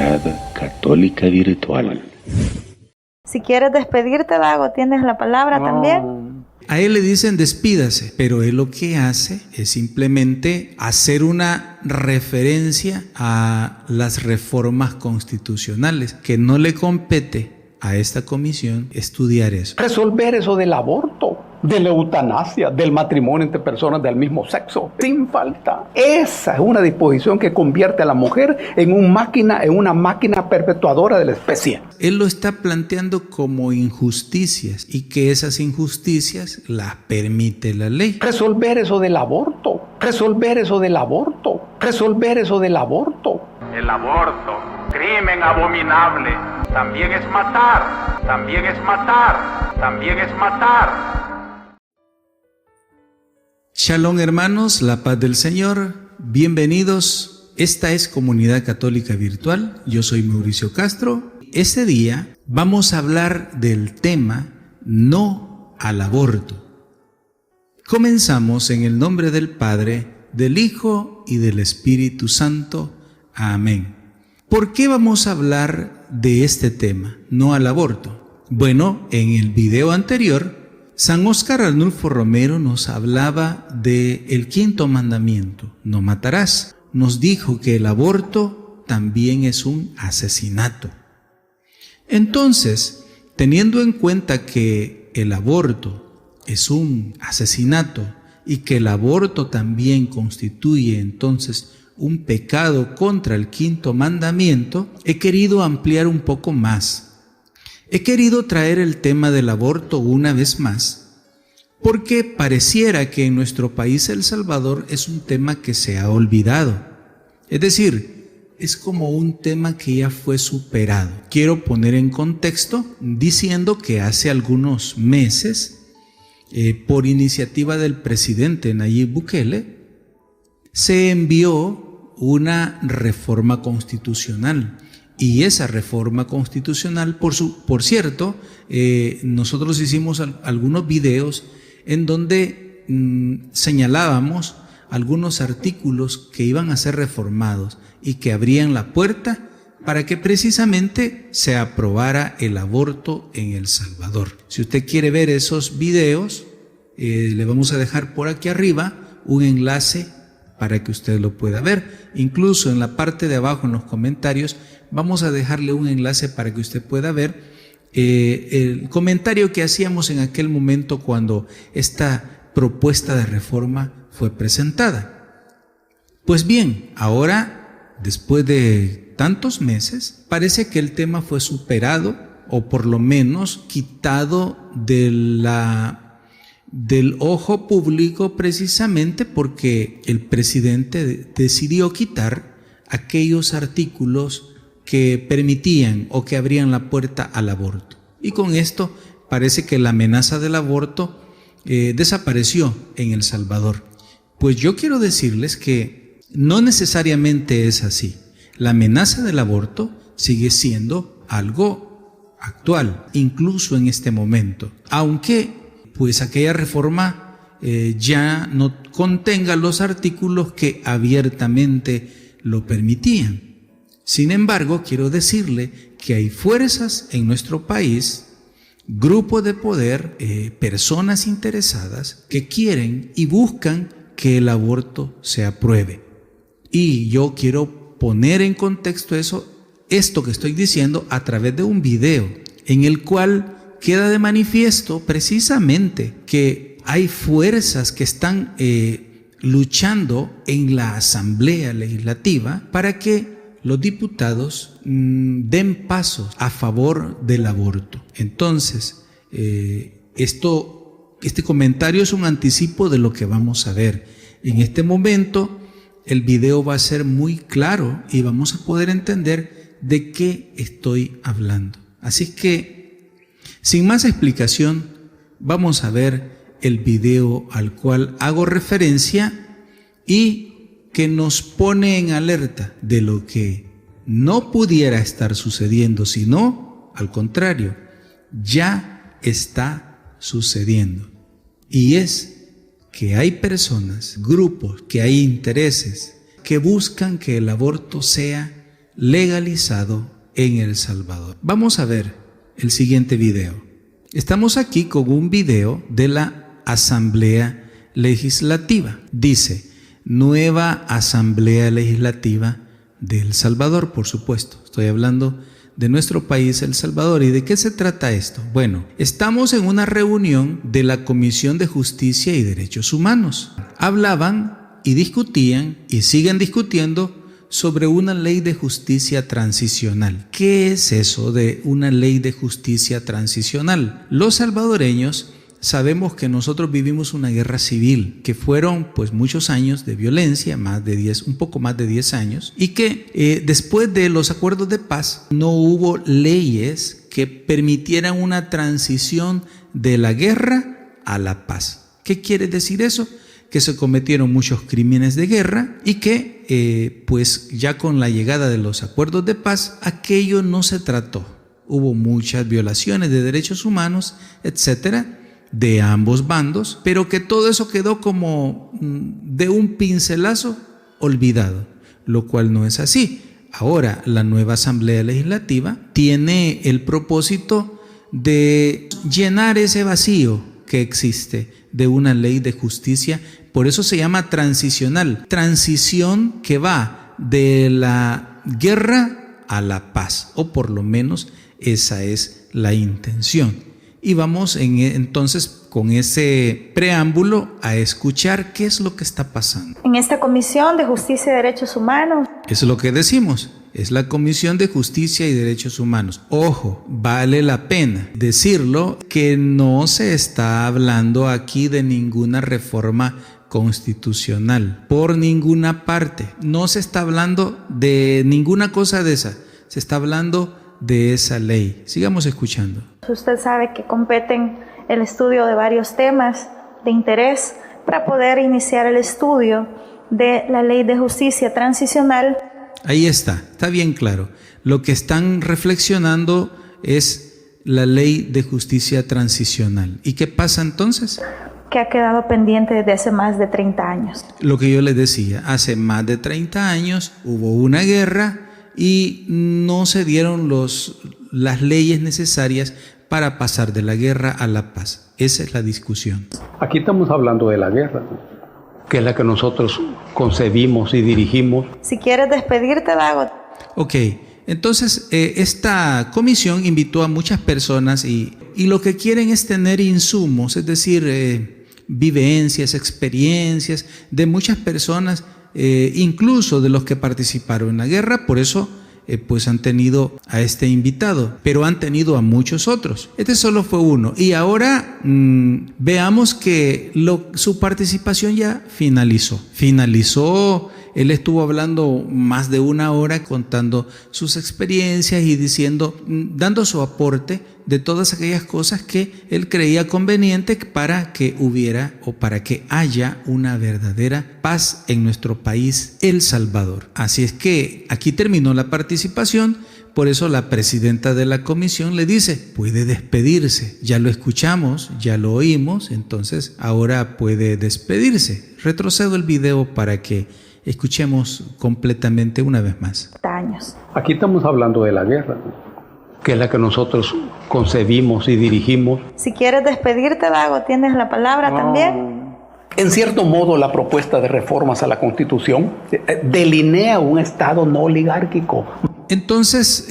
Comunidad Católica Virtual. Si quieres despedirte, Dago, tienes la palabra también. A él le dicen despídase, pero él lo que hace es simplemente hacer una referencia a las reformas constitucionales, que no le compete a esta comisión estudiar eso. Resolver eso del aborto, de la eutanasia, del matrimonio entre personas del mismo sexo, sin falta. Esa es una disposición que convierte a la mujer en una máquina perpetuadora de la especie. Él lo está planteando como injusticias y que esas injusticias las permite la ley. Resolver eso del aborto, resolver eso del aborto, resolver eso del aborto. El aborto, crimen abominable, también es matar, también es matar, también es matar. Shalom, hermanos, la paz del Señor, bienvenidos. Esta es Comunidad Católica Virtual, yo soy Mauricio Castro. Este día vamos a hablar del tema no al aborto. Comenzamos en el nombre del Padre, del Hijo y del Espíritu Santo. Amén. ¿Por qué vamos a hablar de este tema, no al aborto? Bueno, en el video anterior, San Óscar Arnulfo Romero nos hablaba del quinto mandamiento, no matarás. Nos dijo que el aborto también es un asesinato. Entonces, teniendo en cuenta que el aborto es un asesinato y que el aborto también constituye entonces un pecado contra el quinto mandamiento, he querido ampliar un poco más. He querido traer el tema del aborto una vez más, porque pareciera que en nuestro país, El Salvador, es un tema que se ha olvidado. Es decir, es como un tema que ya fue superado. Quiero poner en contexto diciendo que hace algunos meses, por iniciativa del presidente Nayib Bukele, se envió una reforma constitucional. Y esa reforma constitucional, por cierto, nosotros hicimos algunos videos en donde señalábamos algunos artículos que iban a ser reformados y que abrían la puerta para que precisamente se aprobara el aborto en El Salvador. Si usted quiere ver esos videos, le vamos a dejar por aquí arriba un enlace para que usted lo pueda ver. Incluso en la parte de abajo, en los comentarios, vamos a dejarle un enlace para que usted pueda ver el comentario que hacíamos en aquel momento cuando esta propuesta de reforma fue presentada. Pues bien, ahora, después de tantos meses, parece que el tema fue superado, o por lo menos quitado del ojo público, precisamente porque el presidente decidió quitar aquellos artículos que permitían o que abrían la puerta al aborto. Y con esto parece que la amenaza del aborto desapareció en El Salvador. Pues yo quiero decirles que no necesariamente es así. La amenaza del aborto sigue siendo algo actual, incluso en este momento, aunque pues aquella reforma ya no contenga los artículos que abiertamente lo permitían. Sin embargo, quiero decirle que hay fuerzas en nuestro país, grupos de poder, personas interesadas que quieren y buscan que el aborto se apruebe. Y yo quiero poner en contexto esto que estoy diciendo a través de un video en el cual queda de manifiesto precisamente que hay fuerzas que están luchando en la Asamblea Legislativa para que los diputados den pasos a favor del aborto. Entonces, este comentario es un anticipo de lo que vamos a ver. En este momento, el video va a ser muy claro y vamos a poder entender de qué estoy hablando. Así que, sin más explicación, vamos a ver el video al cual hago referencia y que nos pone en alerta de lo que no pudiera estar sucediendo, sino, al contrario, ya está sucediendo. Y es que hay personas, grupos, que hay intereses que buscan que el aborto sea legalizado en El Salvador. Vamos a ver el siguiente video. Estamos aquí con un video de la Asamblea Legislativa. Dice, nueva Asamblea Legislativa de El Salvador, por supuesto. Estoy hablando de nuestro país, El Salvador. ¿Y de qué se trata esto? Bueno, estamos en una reunión de la Comisión de Justicia y Derechos Humanos. Hablaban y discutían y siguen discutiendo sobre una ley de justicia transicional. ¿Qué es eso de una ley de justicia transicional? Los salvadoreños sabemos que nosotros vivimos una guerra civil, que fueron pues muchos años de violencia, un poco más de 10 años, y que después de los acuerdos de paz no hubo leyes que permitieran una transición de la guerra a la paz. ¿Qué quiere decir eso? Que se cometieron muchos crímenes de guerra y que pues ya con la llegada de los acuerdos de paz aquello no se trató. Hubo muchas violaciones de derechos humanos, etcétera, de ambos bandos, pero que todo eso quedó como de un pincelazo olvidado, lo cual no es así. Ahora la nueva Asamblea Legislativa tiene el propósito de llenar ese vacío que existe de una ley de justicia. Por eso se llama transicional, transición que va de la guerra a la paz, o por lo menos esa es la intención. Y vamos entonces con ese preámbulo a escuchar qué es lo que está pasando. En esta Comisión de Justicia y Derechos Humanos. Es lo que decimos. Es la Comisión de Justicia y Derechos Humanos. Ojo, vale la pena decirlo que no se está hablando aquí de ninguna reforma constitucional, por ninguna parte. No se está hablando de ninguna cosa de esa. Se está hablando de esa ley. Sigamos escuchando. Usted sabe que competen el estudio de varios temas de interés para poder iniciar el estudio de la ley de justicia transicional. Ahí está bien claro. Lo que están reflexionando es la ley de justicia transicional. ¿Y qué pasa entonces? Que ha quedado pendiente desde hace más de 30 años. Lo que yo les decía, hace más de 30 años hubo una guerra y no se dieron las leyes necesarias para pasar de la guerra a la paz. Esa es la discusión. Aquí estamos hablando de la guerra, que es la que nosotros concebimos y dirigimos. Si quieres despedirte, Dago. Ok, entonces esta comisión invitó a muchas personas y lo que quieren es tener insumos, es decir, vivencias, experiencias de muchas personas, incluso de los que participaron en la guerra. Por eso pues han tenido a este invitado, pero han tenido a muchos otros. Este solo fue uno. Y ahora veamos que su participación ya finalizó. Él estuvo hablando más de 1 hora contando sus experiencias y dando su aporte de todas aquellas cosas que él creía conveniente para que hubiera o para que haya una verdadera paz en nuestro país, El Salvador. Así es que aquí terminó la participación. Por eso la presidenta de la comisión le dice, puede despedirse. Ya lo escuchamos, ya lo oímos, entonces ahora puede despedirse. Retrocedo el video para que escuchemos completamente una vez más. Aquí estamos hablando de la guerra, que es la que nosotros concebimos y dirigimos. Si quieres despedirte, Dago, tienes la palabra también. En cierto modo, la propuesta de reformas a la Constitución delinea un Estado no oligárquico. Entonces,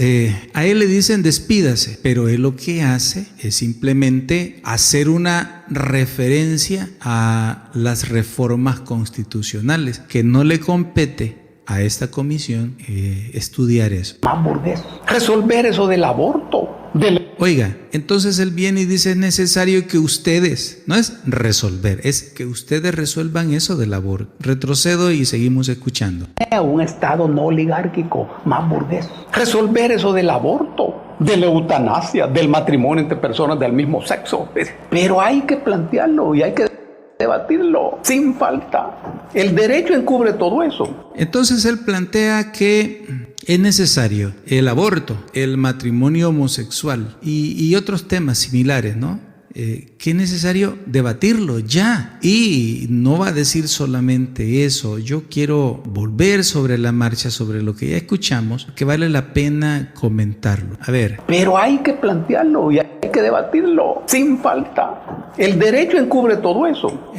a él le dicen despídase, pero él lo que hace es simplemente hacer una referencia a las reformas constitucionales, que no le compete a esta comisión estudiar eso. Más burgués. Resolver eso del aborto. Oiga, entonces él viene y dice, es necesario que ustedes, no es resolver, es que ustedes resuelvan eso del aborto. Retrocedo y seguimos escuchando. Un Estado no oligárquico, más burgués. Resolver eso del aborto, de la eutanasia, del matrimonio entre personas del mismo sexo. Pero hay que plantearlo y hay que debatirlo sin falta. El derecho encubre todo eso. Entonces él plantea que es necesario el aborto, el matrimonio homosexual y otros temas similares, ¿no? que es necesario debatirlo ya. Y no va a decir solamente eso. Yo quiero volver sobre la marcha, sobre lo que ya escuchamos, que vale la pena comentarlo. A ver. Pero hay que plantearlo y hay que debatirlo sin falta. El derecho encubre todo eso.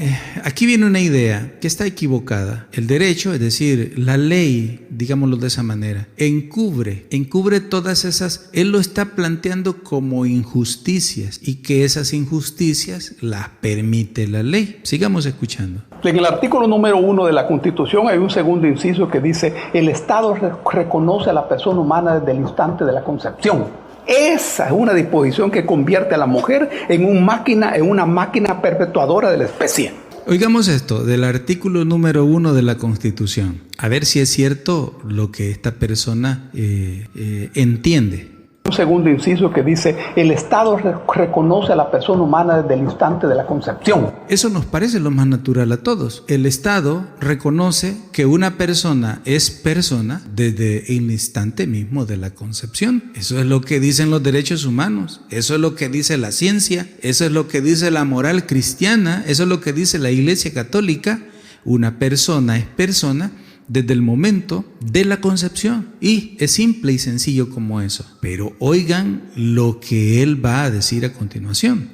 Aquí viene una idea que está equivocada. El derecho, es decir, la ley, digámoslo de esa manera, encubre todas esas, él lo está planteando como injusticias y que esas injusticias las permite la ley. Sigamos escuchando. En el artículo número 1 de la Constitución hay un segundo inciso que dice: el Estado reconoce a la persona humana desde el instante de la concepción. Esa es una disposición que convierte a la mujer en una máquina perpetuadora de la especie. Oigamos esto del artículo número 1 de la Constitución. A ver si es cierto lo que esta persona entiende. Un segundo inciso que dice: el Estado reconoce a la persona humana desde el instante de la concepción. Eso nos parece lo más natural a todos. El Estado reconoce que una persona es persona desde el instante mismo de la concepción. Eso es lo que dicen los derechos humanos, eso es lo que dice la ciencia, eso es lo que dice la moral cristiana, eso es lo que dice la Iglesia Católica. Una persona es persona desde el momento de la concepción, y es simple y sencillo como eso. Pero oigan lo que él va a decir a continuación.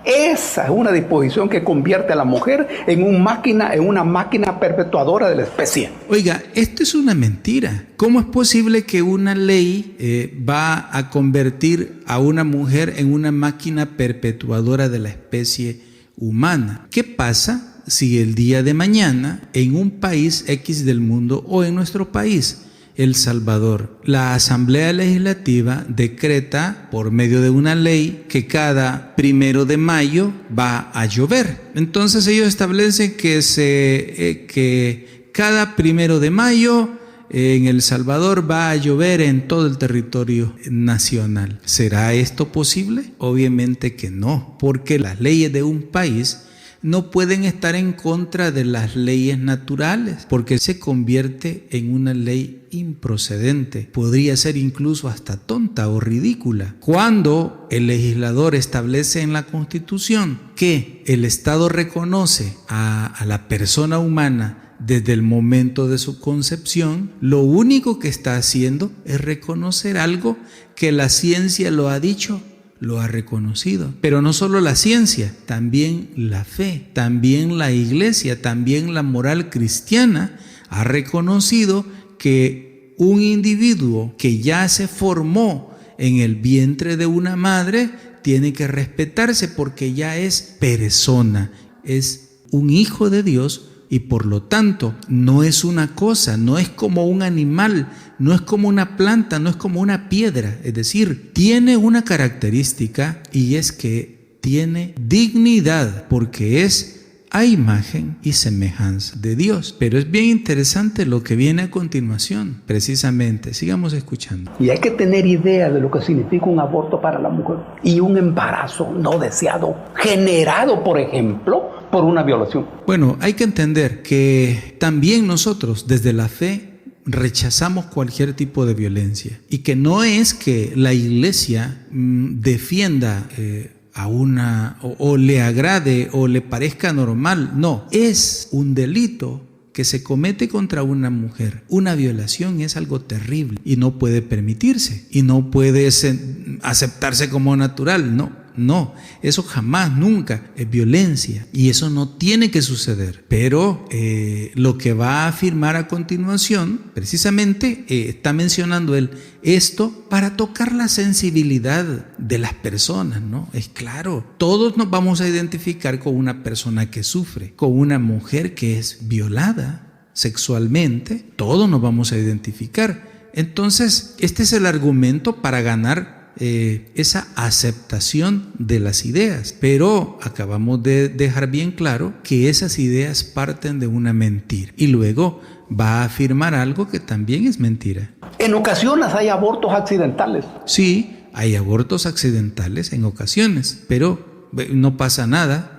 Esa es una disposición que convierte a la mujer en una máquina perpetuadora de la especie. Oiga, esto es una mentira. ¿Cómo es posible que una ley va a convertir a una mujer en una máquina perpetuadora de la especie humana? ¿Qué pasa si el día de mañana en un país X del mundo o en nuestro país, El Salvador, la Asamblea Legislativa decreta por medio de una ley que cada 1 de mayo va a llover? Entonces ellos establecen que cada 1 de mayo en El Salvador va a llover en todo el territorio nacional. ¿Será esto posible? Obviamente que no, porque las leyes de un país no pueden estar en contra de las leyes naturales, porque se convierte en una ley improcedente. Podría ser incluso hasta tonta o ridícula. Cuando el legislador establece en la Constitución que el Estado reconoce a la persona humana desde el momento de su concepción, lo único que está haciendo es reconocer algo que la ciencia lo ha dicho, lo ha reconocido. Pero no solo la ciencia, también la fe, también la iglesia, también la moral cristiana ha reconocido que un individuo que ya se formó en el vientre de una madre tiene que respetarse porque ya es persona, es un hijo de Dios. Y por lo tanto no es una cosa, no es como un animal, no es como una planta, no es como una piedra. Es decir, tiene una característica, y es que tiene dignidad porque es a imagen y semejanza de Dios. Pero es bien interesante lo que viene a continuación, precisamente. Sigamos escuchando. Y hay que tener idea de lo que significa un aborto para la mujer y un embarazo no deseado, generado, por ejemplo, por una violación. Bueno, hay que entender que también nosotros desde la fe rechazamos cualquier tipo de violencia, y que no es que la iglesia defienda a una o le agrade o le parezca normal. No, es un delito que se comete contra una mujer. Una violación es algo terrible y no puede permitirse y no puede aceptarse como natural. No, eso jamás, nunca es violencia, y eso no tiene que suceder. Pero lo que va a afirmar a continuación, precisamente está mencionando él esto para tocar la sensibilidad de las personas, ¿no? Es claro, todos nos vamos a identificar con una persona que sufre, con una mujer que es violada sexualmente, todos nos vamos a identificar. Entonces, este es el argumento para ganar esa aceptación de las ideas. Pero acabamos de dejar bien claro que esas ideas parten de una mentira, y luego va a afirmar algo que también es mentira. En ocasiones hay abortos accidentales. Sí, hay abortos accidentales en ocasiones, pero no pasa nada.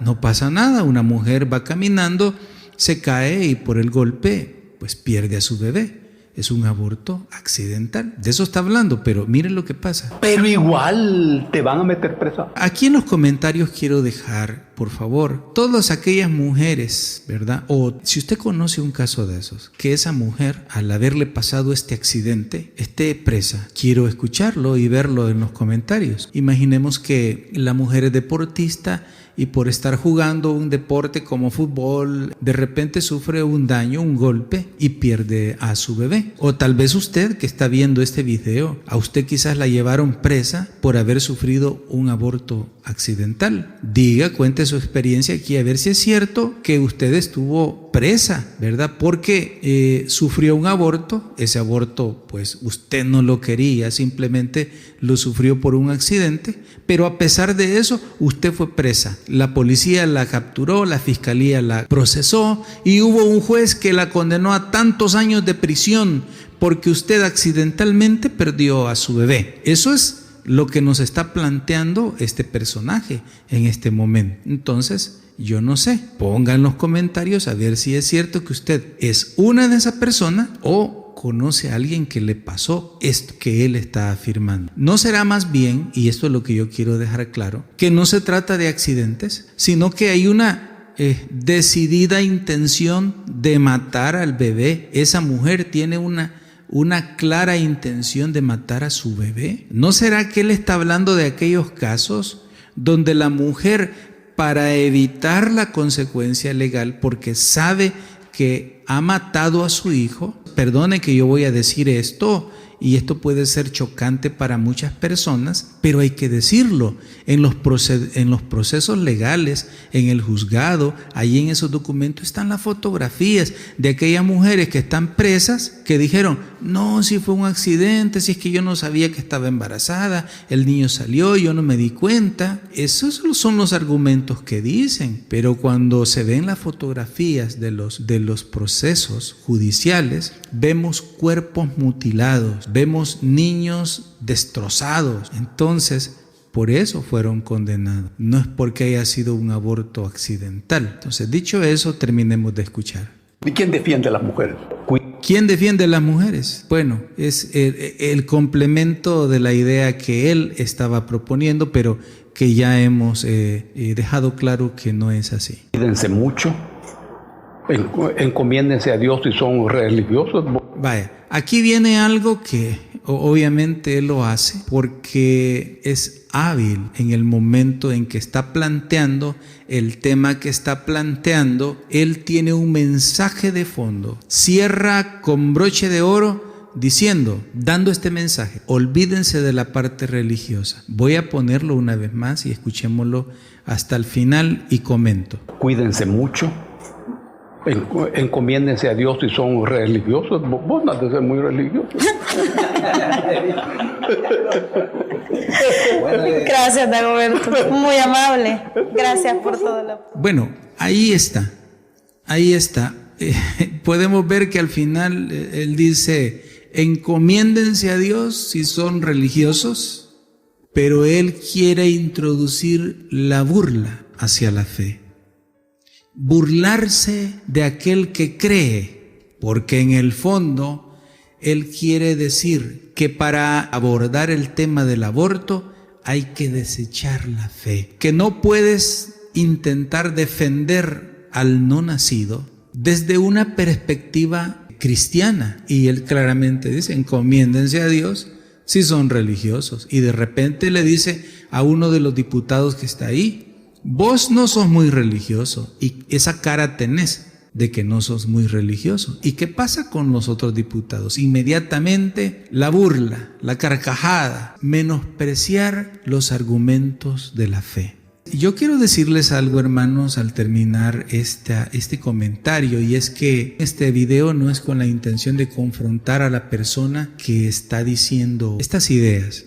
Una mujer va caminando, se cae y por el golpe pues pierde a su bebé. es un aborto accidental. De eso está hablando, pero miren lo que pasa. Pero igual te van a meter presa. Aquí en los comentarios quiero dejar, por favor, todas aquellas mujeres, ¿verdad? O si usted conoce un caso de esos, que esa mujer, al haberle pasado este accidente, esté presa. Quiero escucharlo y verlo en los comentarios. Imaginemos que la mujer es deportista y por estar jugando un deporte como fútbol, de repente sufre un daño, un golpe y pierde a su bebé. O tal vez usted que está viendo este video, a usted quizás la llevaron presa por haber sufrido un aborto accidental. Diga, cuente su experiencia aquí a ver si es cierto que usted estuvo presa, ¿verdad? Porque sufrió un aborto. Ese aborto pues usted no lo quería, simplemente lo sufrió por un accidente, pero a pesar de eso usted fue presa. La policía la capturó, la fiscalía la procesó y hubo un juez que la condenó a tantos años de prisión porque usted accidentalmente perdió a su bebé. Eso es lo que nos está planteando este personaje en este momento. Entonces, yo no sé, pongan en los comentarios a ver si es cierto que usted es una de esas personas o conoce a alguien que le pasó esto que él está afirmando. ¿No será más bien, y esto es lo que yo quiero dejar claro, que no se trata de accidentes, sino que hay una decidida intención de matar al bebé? Esa mujer tiene una clara intención de matar a su bebé. ¿No será que él está hablando de aquellos casos donde la mujer, para evitar la consecuencia legal, porque sabe que ha matado a su hijo, perdone que yo voy a decir esto, y esto puede ser chocante para muchas personas, pero hay que decirlo, en los procesos legales, en el juzgado, ahí en esos documentos están las fotografías de aquellas mujeres que están presas, que dijeron, no, si fue un accidente, si es que yo no sabía que estaba embarazada, el niño salió, yo no me di cuenta. Esos son los argumentos que dicen, pero cuando se ven las fotografías de los procesos judiciales, vemos cuerpos mutilados, vemos niños destrozados. Entonces, por eso fueron condenados. No es porque haya sido un aborto accidental. Entonces, dicho eso, terminemos de escuchar. ¿Y quién defiende a las mujeres? ¿Quién defiende a las mujeres? Bueno, es el complemento de la idea que él estaba proponiendo, pero que ya hemos dejado claro que no es así. Cuídense mucho. Encomiéndense a Dios si son religiosos. Vaya, aquí viene algo que obviamente él lo hace porque es hábil en el momento en que está planteando el tema que está planteando. Él tiene un mensaje de fondo. Cierra con broche de oro diciendo, dando este mensaje: olvídense de la parte religiosa. Voy a ponerlo una vez más y escuchémoslo hasta el final y comento. Cuídense mucho. Encomiéndense a Dios si son religiosos. Vos no has de ser muy religioso. Gracias, Dagoberto. Muy amable. Gracias por todo. Bueno, ahí está. Podemos ver que al final él dice, encomiéndense a Dios si son religiosos, pero él quiere introducir la burla hacia la fe. Burlarse de aquel que cree, porque en el fondo él quiere decir que para abordar el tema del aborto hay que desechar la fe, que no puedes intentar defender al no nacido desde una perspectiva cristiana. Y él claramente dice, encomiéndense a Dios si son religiosos. Y de repente le dice a uno de los diputados que está ahí, vos no sos muy religioso, y esa cara tenés de que no sos muy religioso. ¿Y qué pasa con los otros diputados? Inmediatamente la burla, la carcajada, menospreciar los argumentos de la fe. Yo quiero decirles algo, hermanos, al terminar este comentario, y es que este video no es con la intención de confrontar a la persona que está diciendo estas ideas.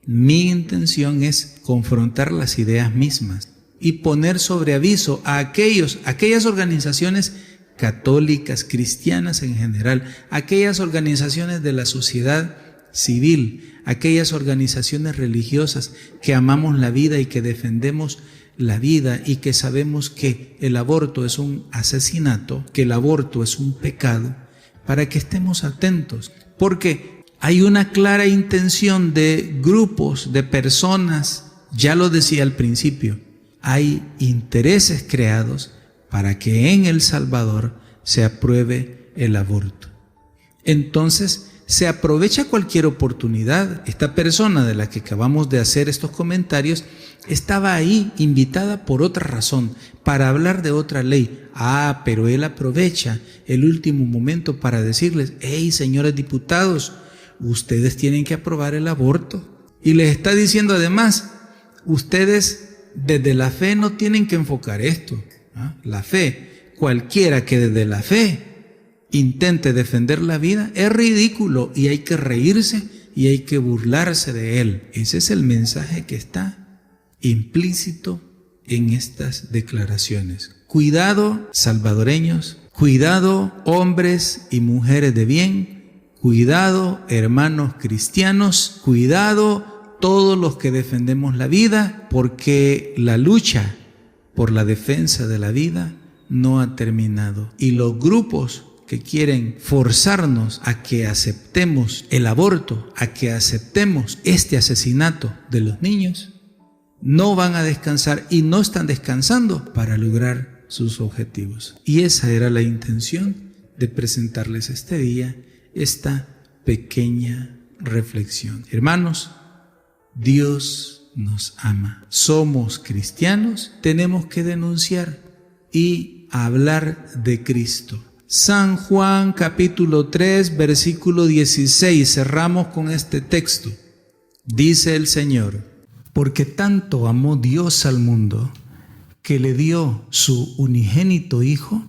Mi intención es confrontar las ideas mismas y poner sobre aviso a aquellas organizaciones católicas, cristianas en general, aquellas organizaciones de la sociedad civil, aquellas organizaciones religiosas que amamos la vida y que defendemos la vida y que sabemos que el aborto es un asesinato, que el aborto es un pecado, para que estemos atentos, porque hay una clara intención de grupos, de personas, ya lo decía al principio, hay intereses creados para que en El Salvador se apruebe el aborto. Entonces, se aprovecha cualquier oportunidad. Esta persona de la que acabamos de hacer estos comentarios estaba ahí invitada por otra razón, para hablar de otra ley. Pero él aprovecha el último momento para decirles: hey, señores diputados, ustedes tienen que aprobar el aborto. Y les está diciendo además, ustedes desde la fe no tienen que enfocar esto. La fe, cualquiera que desde la fe intente defender la vida es ridículo y hay que reírse y hay que burlarse de él. Ese es el mensaje que está implícito en estas declaraciones. Cuidado, salvadoreños, cuidado, hombres y mujeres de bien, cuidado, hermanos cristianos, cuidado, todos los que defendemos la vida, porque la lucha por la defensa de la vida no ha terminado. Y los grupos que quieren forzarnos a que aceptemos el aborto, a que aceptemos este asesinato de los niños, no van a descansar y no están descansando para lograr sus objetivos. Y esa era la intención de presentarles este día esta pequeña reflexión. Hermanos, Dios nos ama. Somos cristianos, tenemos que denunciar y hablar de Cristo. San Juan capítulo 3 versículo 16, cerramos con este texto. Dice el Señor: porque tanto amó Dios al mundo, que le dio su unigénito Hijo,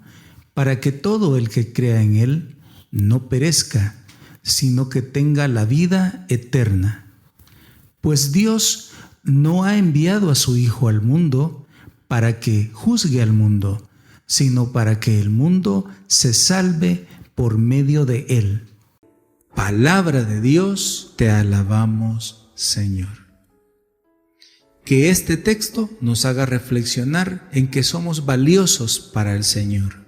para que todo el que crea en Él no perezca, sino que tenga la vida eterna. Pues Dios no ha enviado a su Hijo al mundo para que juzgue al mundo, sino para que el mundo se salve por medio de Él. Palabra de Dios, te alabamos, Señor. Que este texto nos haga reflexionar en que somos valiosos para el Señor,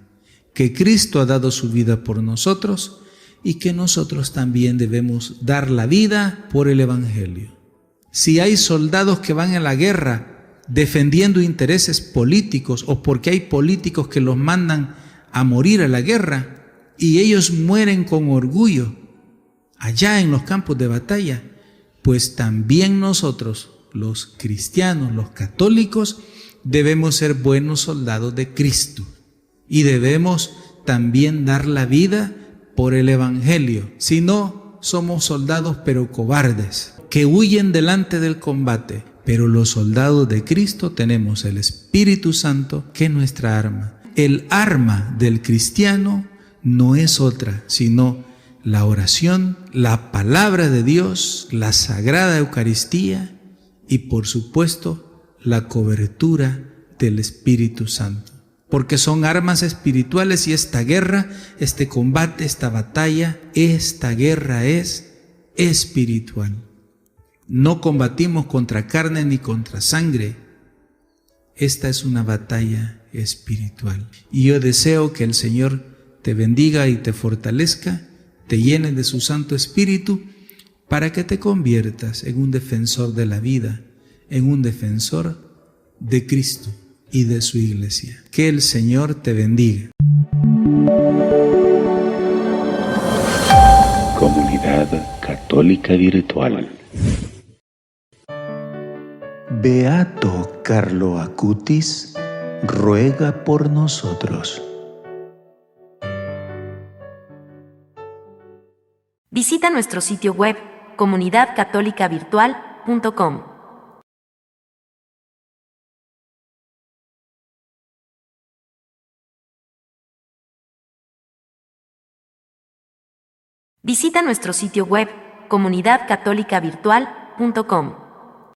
que Cristo ha dado su vida por nosotros y que nosotros también debemos dar la vida por el Evangelio. Si hay soldados que van a la guerra defendiendo intereses políticos o porque hay políticos que los mandan a morir a la guerra y ellos mueren con orgullo allá en los campos de batalla, pues también nosotros, los cristianos, los católicos, debemos ser buenos soldados de Cristo y debemos también dar la vida por el Evangelio. Si no, somos soldados pero cobardes, que huyen delante del combate. Pero los soldados de Cristo tenemos el Espíritu Santo, que es nuestra arma. El arma del cristiano no es otra, sino la oración, la palabra de Dios, la Sagrada Eucaristía y, por supuesto, la cobertura del Espíritu Santo. Porque son armas espirituales y esta guerra, este combate, esta batalla, esta guerra es espiritual. No combatimos contra carne ni contra sangre. Esta es una batalla espiritual. Y yo deseo que el Señor te bendiga y te fortalezca, te llene de su Santo Espíritu, para que te conviertas en un defensor de la vida, en un defensor de Cristo y de su iglesia. Que el Señor te bendiga. Comunidad Católica Virtual. Beato Carlo Acutis, ruega por nosotros. Visita nuestro sitio web comunidadcatolicavirtual.com. Visita nuestro sitio web comunidadcatolicavirtual.com.